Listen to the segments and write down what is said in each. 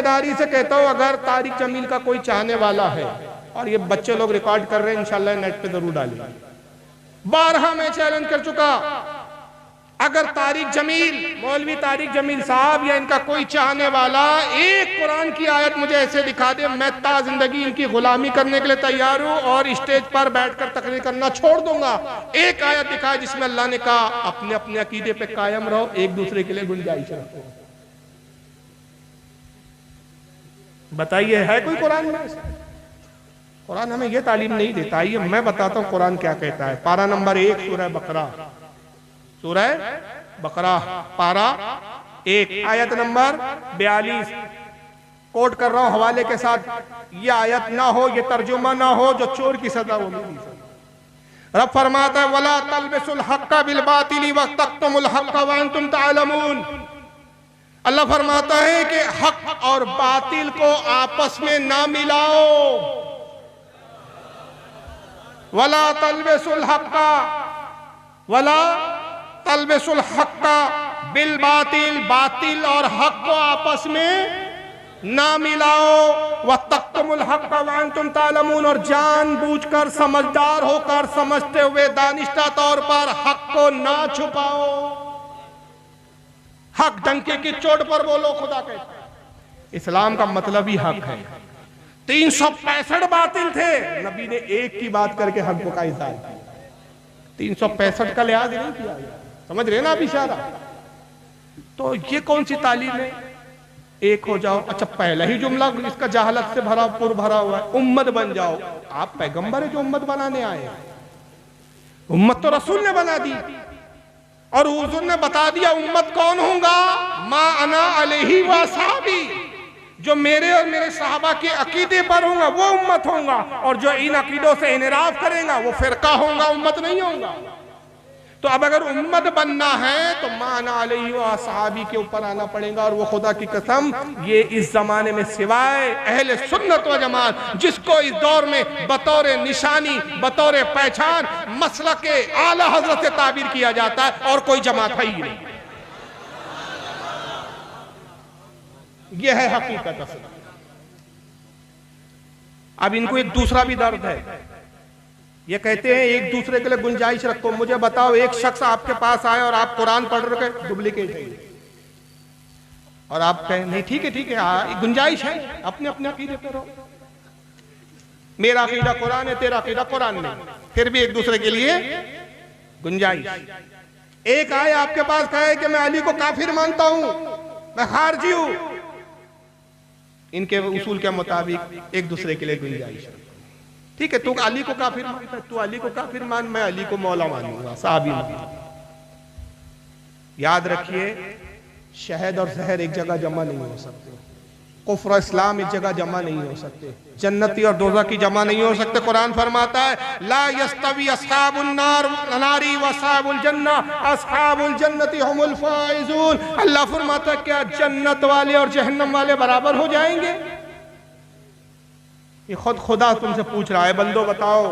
ذمہ داری سے کہتا ہوں، اگر طارق جمیل کا کوئی چاہنے والا ہے، اور یہ بچے لوگ ریکارڈ کر رہے ہیں، انشاءاللہ نیٹ پہ ضرور ڈالیں، بارہا میں چیلنج کر چکا، اگر طارق جمیل، مولوی طارق جمیل صاحب یا ان کا کوئی چاہنے والا ایک قرآن کی آیت مجھے ایسے دکھا دے، میں تا زندگی ان کی غلامی کرنے کے لیے تیار ہوں اور اسٹیج پر بیٹھ کر تقریر کرنا چھوڑ دوں گا۔ ایک آیت دکھائے جس میں اللہ نے کہا اپنے اپنے عقیدے پہ قائم رہو، ایک دوسرے کے لیے گنجائش رکھو۔ بتائیے ہے کوئی قرآن میں؟ قرآن ہمیں یہ تعلیم نہیں دیتا۔ آئیے میں بتاتا ہوں قرآن کیا کہتا ہے۔ پارہ نمبر 1 سورہ بقرہ، سورہ بقرہ پارہ 1 آیت نمبر 42 کوٹ کر رہا ہوں حوالے کے ساتھ۔ یہ آیت نہ ہو، یہ ترجمہ نہ ہو، جو چور کی سزا وہ نہیں سزا۔ رب فرماتا ہے وَلَا تَلْبِسُوا الْحَقَّ بِالْبَاطِلِ وَتَكْتُمُوا الْحَقَّ وَأَنْتُمْ تَعْلَمُونَ۔ اللہ فرماتا ہے کہ حق اور باطل کو آپس میں نہ ملاؤ۔ وَلَا تَلْبِسُوا الْحَقَّ وَلَا تَلْبِسُوا الْحَقَّ بِالْبَاطِلِ، باطل اور حق کو آپس میں نہ ملاؤ۔ وَتَكْتُمُوا الْحَقَّ وَأَنْتُمْ تَعْلَمُونَ، اور جان بوجھ کر، سمجھدار ہو کر، سمجھتے ہوئے دانشتہ طور پر حق کو نہ چھپاؤ۔ حق ڈنکے کی چوٹ پر بولو، خدا کہتا ہے۔ اسلام کا مطلب ہی حق ہے۔ 365 باطل تھے، نبی نے ایک کی بات کر کے حق کا اظہار کیا۔ 365 کا لحاظ نہیں کیا، سمجھ رہے نا آپ اشارہ؟ تو یہ کون سی تعلیم ہے؟ ایک ہو جاؤ۔ اچھا پہلا ہی جملہ اس کا جہالت سے بھرا ہوا ہے، امت بن جاؤ۔ آپ پیغمبر ہیں جو امت بنانے آئے ہیں؟ امت تو رسول نے بنا دی، اور حضور نے بتا دیا امت کون ہوں گا؟ ما انا علیہ واصحابی، جو میرے اور میرے صحابہ کے عقیدے پر ہوں گا وہ امت ہوں گا، اور جو ان عقیدوں سے انحراف کرے گا وہ فرقہ ہوں گا، امت نہیں ہوں گا۔ تو اب اگر امت بننا ہے تو ما انا علیہ واصحابی کے اوپر آنا پڑے گا، اور وہ خدا کی قسم یہ اس زمانے میں سوائے اہل سنت و جماعت جس کو اس دور میں بطور نشانی، بطور پہچان مسلک اعلی حضرت سے تعبیر کیا جاتا ہے، اور کوئی جماعت ہے ہی نہیں۔ یہ ہے حقیقت اصل۔ اب ان کو ایک دوسرا بھی درد ہے، یہ کہتے ہیں ایک دوسرے کے لیے گنجائش رکھو۔ مجھے بتاؤ ایک شخص آپ کے پاس آئے اور آپ قرآن پڑھ رہے ہیں ڈپلیکیٹ ہے، اور آپ کہیں نہیں ٹھیک ہے گنجائش ہے، اپنے اپنے عقیدے پہ رہو، میرا عقیدہ قرآن ہے، تیرا عقیدہ قرآن نہیں، پھر بھی ایک دوسرے کے لیے گنجائش۔ ایک آئے آپ کے پاس کہے کہ میں علی کو کافر مانتا ہوں، میں خارجی ہوں، ان کے اصول کے مطابق ایک دوسرے کے لیے گنجائش۔ ٹھیک ہے تو علی کو کافر مانتا ہے، تو علی کو کافر مان، میں علی کو مولا مانوں گا، صحابی مانوں گا۔ یاد رکھیے شہد اور زہر ایک جگہ جمع نہیں ہو سکتے، کفر و اسلام ایک جگہ جمع نہیں ہو سکتے، جنتی اور دوزخ کی جمع نہیں ہو سکتے۔ قرآن فرماتا ہے لا یستوی اصحاب النار واصحاب الجنہ، اصحاب الجنت هم الفائزون۔ اللہ فرماتا ہے کیا جنت والے اور جہنم والے برابر ہو جائیں گے؟ یہ خود خدا تم سے پوچھ رہا ہے، بندو بتاؤ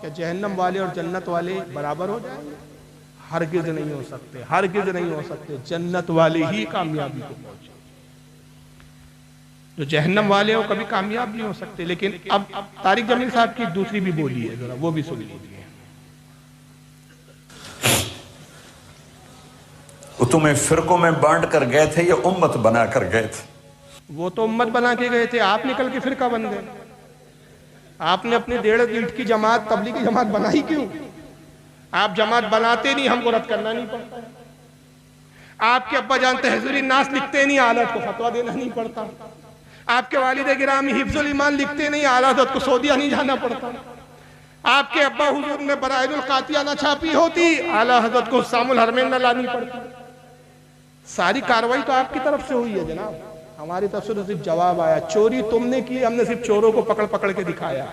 کہ جہنم والے اور جنت والے برابر ہو جائیں گے؟ ہرگز نہیں ہو سکتے، ہرگز نہیں ہو سکتے۔ جنت والے ہی کامیابی کو پہنچے، جو جہنم والے ہو کبھی کامیاب نہیں ہو سکتے۔ لیکن اب طارق جمیل صاحب کی دوسری بھی بولی ہے، ذرا وہ بھی سن لیجیے۔ وہ تمہیں فرقوں میں بانٹ کر گئے تھے یا امت بنا کر گئے تھے؟ وہ تو امت بنا کے گئے تھے، آپ نکل کے فرقہ بن گئے۔ آپ نے اپنی 1.5 گلٹ کی جماعت، تبلیغی جماعت بنائی کیوں؟ آپ جماعت بناتے نہیں، ہم کو رد کرنا نہیں پڑتا۔ آپ کے ابا جان تحذیر الناس لکھتے نہیں، اعلیٰ حضرت کو فتویٰ دینا نہیں پڑتا۔ آپ کے والد گرامی حفظ الایمان لکھتے نہیں، اعلیٰ حضرت کو سعودیہ نہیں جانا پڑتا۔ آپ کے ابا حضور نے برائد القاطیہ نہ چھاپی ہوتی، اعلیٰ حضرت کو حسام الحرمین نہ لانی پڑتی۔ ساری کاروائی تو آپ کی طرف سے ہوئی ہے جناب، ہماری طرف سے صرف جواب آیا۔ چوری تم نے کی، ہم نے صرف چوروں کو پکڑ پکڑ کے دکھایا۔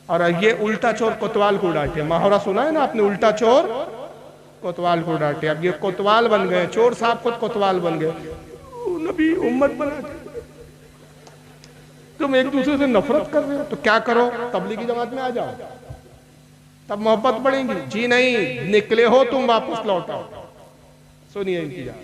اور یہ الٹا چور کوتوال کو ڈانٹے، محاورہ سنا ہے نا آپ نے، الٹا چور کوتوال کو ڈانٹے۔ اب یہ کوتوال بن گئے، چور صاحب خود کوتوال بن گئے۔ نبی امت بنا کے تم ایک دوسرے سے نفرت کر رہے ہو تو کیا کرو؟ تبلیغی جماعت میں آ جاؤ، تب محبت بڑھیں گی۔ جی نہیں، نکلے ہو تم واپس لوٹاؤ۔ سنیے ان کی جان۔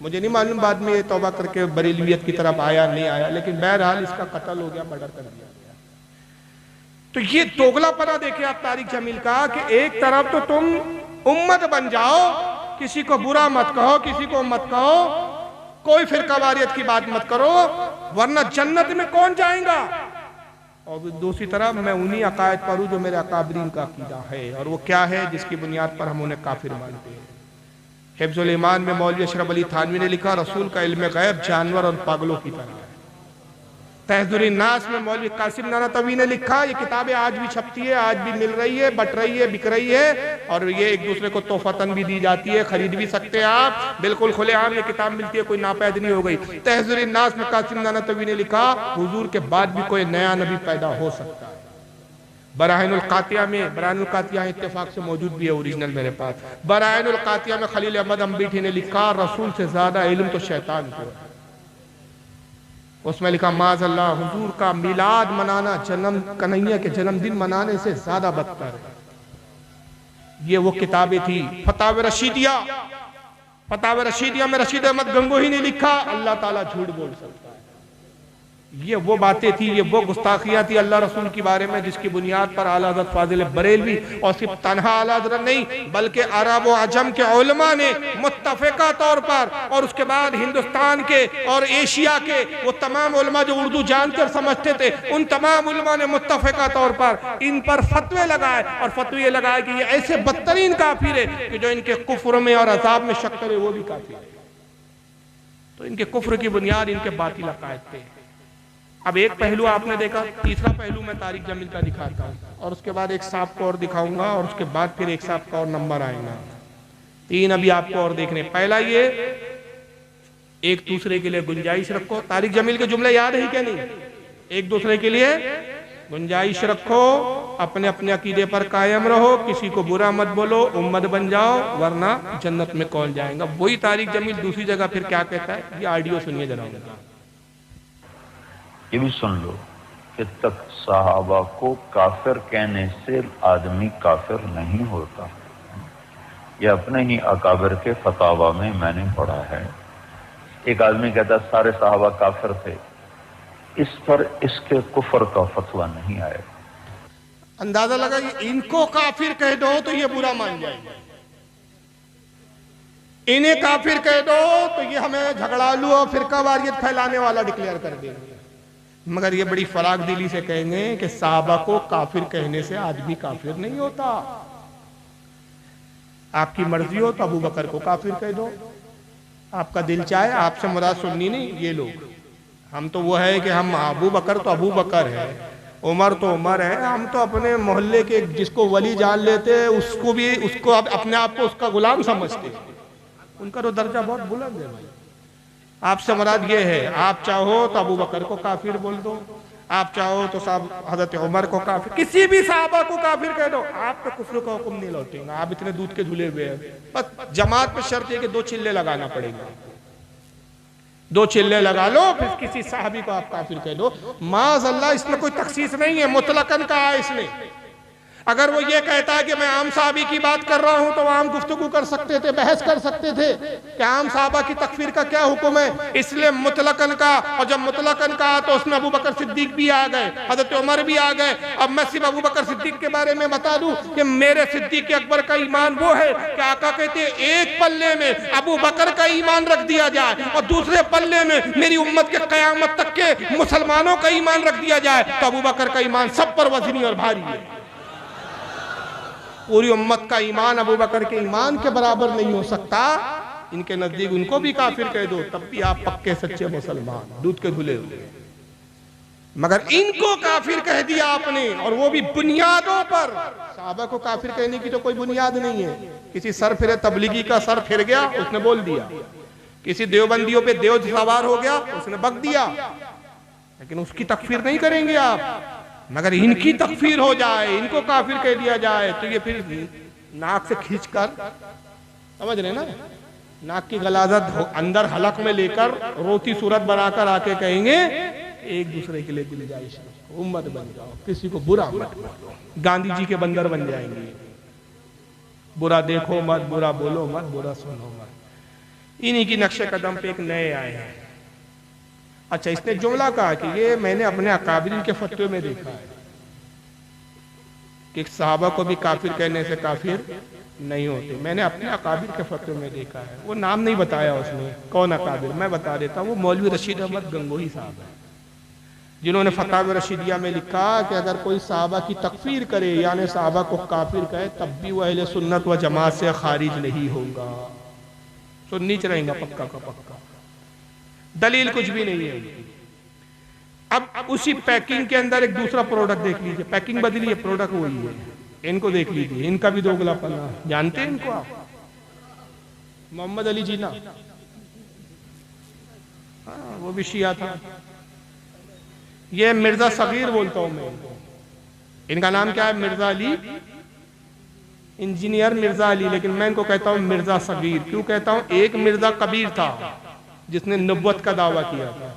مجھے نہیں معلوم بعد میں یہ توبہ کر کے بریلویت کی طرف آیا نہیں آیا، لیکن بہرحال اس کا قتل ہو گیا، مرڈر کر دیا گیا۔ تو یہ دوگلا پنا دیکھیں آپ طارق جمیل کا کہ ایک طرف تو تم امت بن جاؤ، کسی کو برا مت کہو، کسی کو مت کہو، کوئی فرقہ واریت کی بات مت کرو، ورنہ جنت میں کون جائیں گا؟ اور دوسری طرف میں انہی عقائد پر ہوں جو میرے اکابرین کا عقیدہ ہے، اور وہ کیا ہے جس کی بنیاد پر ہم انہیں کافر مانتے ہیں۔ حفظ الایمان میں مولوی اشرف علی تھانوی نے لکھا رسول کا علم غیب جانور اور پاگلوں کی طرح ہے۔ تحذر الناس میں مولوی قاسم نانوتوی نے لکھا، یہ کتابیں آج بھی چھپتی ہے، آج بھی مل رہی ہے، بٹ رہی ہے، بک رہی ہے، اور یہ ایک دوسرے کو تحفتاً بھی دی جاتی ہے، خرید بھی سکتے ہیں آپ، بالکل کھلے عام یہ کتاب ملتی ہے، کوئی ناپید نہیں ہو گئی۔ تحذر الناس میں قاسم نانوتوی نے لکھا حضور کے بعد بھی کوئی نیا نبی پیدا ہو سکتا ہے۔ براہین القاطعہ میں، براہین القاطعہ اتفاق سے موجود بھی ہے اوریجنل میرے پاس، براہین القاطعہ میں خلیل احمد امبیٹھی نے لکھا رسول سے زیادہ علم تو شیطان کو ہے۔ اس میں لکھا معاذ اللہ حضور کا میلاد منانا جنم کنہیا کے جنم دن منانے سے زیادہ بدتر ہے۔ یہ وہ کتابیں تھی۔ فتاوی رشیدیہ، فتاوی رشیدیہ میں رشید احمد گنگوہی نے لکھا اللہ تعالیٰ جھوٹ بول سکتا ہے۔ یہ وہ باتیں تھی، یہ وہ گستاخیاں تھی اللہ رسول کی بارے میں جس کی بنیاد پر اعلیٰ حضرت فاضل بریلوی اور صرف تنہا اعلیٰ حضرت نہیں بلکہ عرب و عجم کے علماء نے متفقہ طور پر، اور اس کے بعد ہندوستان کے اور ایشیا کے وہ تمام علماء جو اردو جان کر سمجھتے تھے، ان تمام علماء نے متفقہ طور پر ان پر فتوے لگائے، اور فتوے یہ لگائے کہ یہ ایسے بدترین کافر ہے کہ جو ان کے کفر میں اور عذاب میں شک کرے وہ بھی کافر ہے۔ تو ان کے کفر کی بنیاد ان کے باطل عقائد تھے۔ اب ایک پہلو آپ نے دیکھا، تیسرا پہلو میں طارق جمیل کا دکھاتا ہوں، اور اس کے بعد ایک صاحب کو اور دکھاؤں گا، اور اس کے بعد پھر ایک صاحب کا اور نمبر آئے گا۔ تین ابھی آپ کو اور دیکھنے۔ پہلا یہ ایک دوسرے کے لیے گنجائش رکھو۔ طارق جمیل کے جملے یاد ہے کہ نہیں؟ ایک دوسرے کے لیے گنجائش رکھو، اپنے اپنے عقیدے پر قائم رہو، کسی کو برا مت بولو، امت بن جاؤ، ورنہ جنت میں کون جائیں گا۔ وہی طارق جمیل دوسری جگہ پھر کیا کہتا ہے، یہ آڈیو سنیے ذرا۔ یہ بھی سن لو کہ تک صحابہ کو کافر کہنے سے آدمی کافر نہیں ہوتا۔ یہ اپنے ہی اکابر کے فتاوی میں نے پڑھا ہے۔ ایک آدمی کہتا ہے سارے صحابہ کافر تھے، اس پر اس کے کفر کا فتویٰ نہیں آیا۔ اندازہ لگا یہ ان کو کافر کہہ دو تو یہ برا مان جائیں گے، انہیں کافر کہہ دو تو یہ ہمیں جھگڑالو اور فرقہ واریت پھیلانے والا ڈکلیئر کر دیں گے۔ مگر یہ بڑی فراغ دلی سے کہیں گے کہ صحابہ کو کافر کہنے سے آدمی کافر نہیں ہوتا۔ آپ کی مرضی ہو تو ابو بکر کو کافر کہہ دو، آپ کا دل چاہے، آپ سے مراد سننی نہیں یہ لوگ۔ ہم تو وہ ہے کہ ہم ابو بکر تو ابو بکر ہے، عمر تو عمر ہے، ہم تو اپنے محلے کے جس کو ولی جان لیتے اس کو اپنے آپ کو اس کا غلام سمجھتے، ان کا تو درجہ بہت بلند ہے بھائی۔ آپ سے مراد یہ ہے، آپ چاہو تو ابو بکر کو کافر بول دو، آپ چاہو تو حضرت عمر کو کافر، کسی بھی صحابہ کو کافر کہہ دو، آپ کو کفر کا حکم نہیں لوٹے گا۔ آپ اتنے دودھ کے دھلے ہوئے ہیں، بس جماعت پہ شرط ہے کہ 2 چلے لگانا پڑے گا، 2 چلے لگا لو، پھر کسی صحابی کو آپ کافر کہہ دو۔ معاذ اللہ اس میں کوئی تخصیص نہیں ہے، مطلقاً کہا ہے اس نے۔ اگر وہ یہ کہتا ہے کہ میں عام صحابی کی بات کر رہا ہوں تو وہ عام گفتگو کر سکتے تھے، بحث کر سکتے تھے کہ عام صحابہ کی تکفیر کا کیا حکم ہے، اس لیے مطلقاً کہا، اور جب مطلقاً کہا تو اس میں ابو بکر صدیق بھی آ گئے، حضرت عمر بھی آ گئے۔ اب میں صرف ابو بکر صدیق کے بارے میں بتا دوں کہ میرے صدیق اکبر کا ایمان وہ ہے کہ آقا کہتے ہیں ایک پلے میں ابو بکر کا ایمان رکھ دیا جائے اور دوسرے پلے میں میری امت کے قیامت تک کے مسلمانوں کا ایمان رکھ دیا جائے تو ابو بکر کا ایمان سب پر وزنی اور بھاری ہے۔ پوری امت کا ایمان ابو بکر کے ایمان کے برابر نہیں ہو سکتا۔ ان کے نزدیک ان کو بھی کافر کہہ دو تب بھی آپ پکے سچے مسلمان، دودھ کے دھلے ہوئے۔ مگر ان کو کافر کہہ دیا آپ نے، اور وہ بھی بنیادوں پر۔ صحابہ کو کافر کہنے کی تو کوئی بنیاد نہیں ہے۔ کسی سر پھرے تبلیغی کا سر پھر گیا، اس نے بول دیا، کسی دیوبندیوں پہ دیو سوار ہو گیا، اس نے بک دیا، لیکن اس کی تکفیر نہیں کریں گے آپ۔ مگر ان کی تکفیر ہو جائے، ان کو کافر کہہ دیا جائے تو یہ پھر ناک سے کھینچ کر، سمجھ رہے نا، ناک کی غلاظت اندر حلق میں لے کر روتی صورت بنا کر آ کے کہیں گے ایک دوسرے کے لیے گنجائش رکھو، امت بن جاؤ، کسی کو برا مت بولو، گاندھی جی کے بندر بن جائیں گے، برا دیکھو مت، برا بولو مت، برا سنو مت۔ انہی کی نقش قدم پہ ایک نئے آئے ہیں. اچھا اس نے جملہ کہا کہ یہ میں نے اپنے اکابرین کے فتوے میں دیکھا ہے کہ صحابہ کو بھی کافر کہنے سے کافر نہیں ہوتے. میں نے اپنے اکابر کے فتوے میں دیکھا ہے. وہ نام نہیں بتایا اس نے کون اکابر, میں بتا دیتا ہوں. وہ مولوی رشید احمد گنگوہی صاحب ہیں جنہوں نے فتاوی رشیدیہ میں لکھا کہ اگر کوئی صحابہ کی تکفیر کرے یعنی صحابہ کو کافر کہے تب بھی وہ اہل سنت و جماعت سے خارج نہیں ہوگا, سنی چ رہیں گا پکا کا پکا. دلیل کچھ بھی نہیں ہے. اب اسی پیکنگ کے اندر ایک دوسرا پروڈکٹ دیکھ لیجئے, پیکنگ بدلی ہے پروڈکٹ وہی ہے. ان کو دیکھ لیجئے, ان کا بھی دوگلا پنا. جانتے ہیں ان کو آپ؟ محمد علی جینا, وہ بھی شیعہ تھا. یہ مرزا صغیر بولتا ہوں میں. ان کا نام کیا ہے؟ مرزا علی, انجینئر مرزا علی, لیکن میں ان کو کہتا ہوں مرزا صغیر. کیوں کہتا ہوں؟ ایک مرزا کبیر تھا جس نے نبوت کا دعویٰ کیا تھا.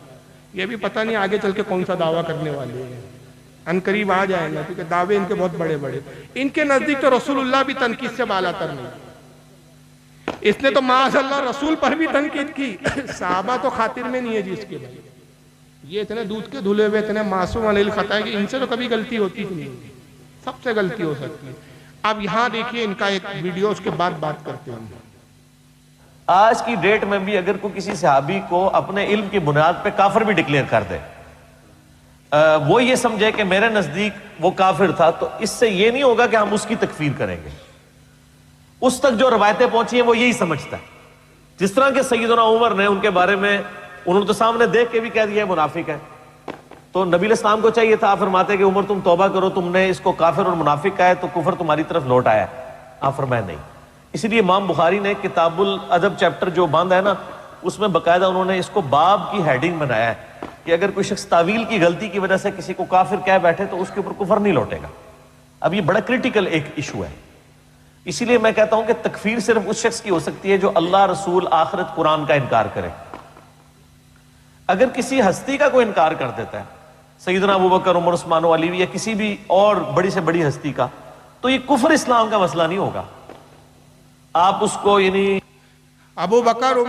یہ بھی پتہ نہیں آگے چل کے کون سا دعویٰ کرنے والے ہیں, ان قریب آ جائیں گا کیونکہ دعوے ان کے بہت بڑے بڑے. ان کے نزدیک تو رسول اللہ بھی تنقید سے بالا تر نہیں. اس نے تو معاذ اللہ رسول پر بھی تنقید کی. صحابہ تو خاطر میں نہیں ہے جی اس کے بھائی. یہ اتنے دودھ کے دھلے ہوئے اتنے معصوم علیہ الخطا ہے کہ ان سے تو کبھی غلطی ہوتی ہی نہیں, سب سے غلطی ہو سکتی ہے. اب یہاں دیکھیے ان کا ایک ویڈیو, اس کے بعد بات کرتے ہیں. آج کی ڈیٹ میں بھی اگر کوئی کسی صحابی کو اپنے علم کی بنیاد پہ کافر بھی ڈکلیئر کر دے, وہ یہ سمجھے کہ میرے نزدیک وہ کافر تھا, تو اس سے یہ نہیں ہوگا کہ ہم اس کی تکفیر کریں گے. اس تک جو روایتیں پہنچی ہیں وہ یہی سمجھتا ہے. جس طرح کہ سیدنا عمر نے ان کے بارے میں انہوں نے تو سامنے دیکھ کے بھی کہہ دیا ہے منافق ہے, تو نبی علیہ السلام کو چاہیے تھا, آپ فرماتے کہ عمر تم توبہ کرو, تم نے اس کو کافر اور منافق کہا ہے تو کفر تمہاری طرف لوٹ آیا ہے. آپ فرمائے نہیں. اسی لیے امام بخاری نے کتاب الادب چیپٹر جو باندھا ہے نا, اس میں باقاعدہ انہوں نے اس کو باب کی ہیڈنگ بنایا ہے کہ اگر کوئی شخص تعویل کی غلطی کی وجہ سے کسی کو کافر کہہ بیٹھے تو اس کے اوپر کفر نہیں لوٹے گا. اب یہ بڑا کرٹیکل ایک ایشو ہے. اسی لیے میں کہتا ہوں کہ تکفیر صرف اس شخص کی ہو سکتی ہے جو اللہ, رسول, آخرت, قرآن کا انکار کرے. اگر کسی ہستی کا کوئی انکار کر دیتا ہے, سیدنا ابوبکر, عمر, عثمان و علی یا کسی بھی اور بڑی سے بڑی ہستی کا, تو یہ کفر اسلام کا مسئلہ نہیں ہوگا. آپ اس کو یعنی ابو بکر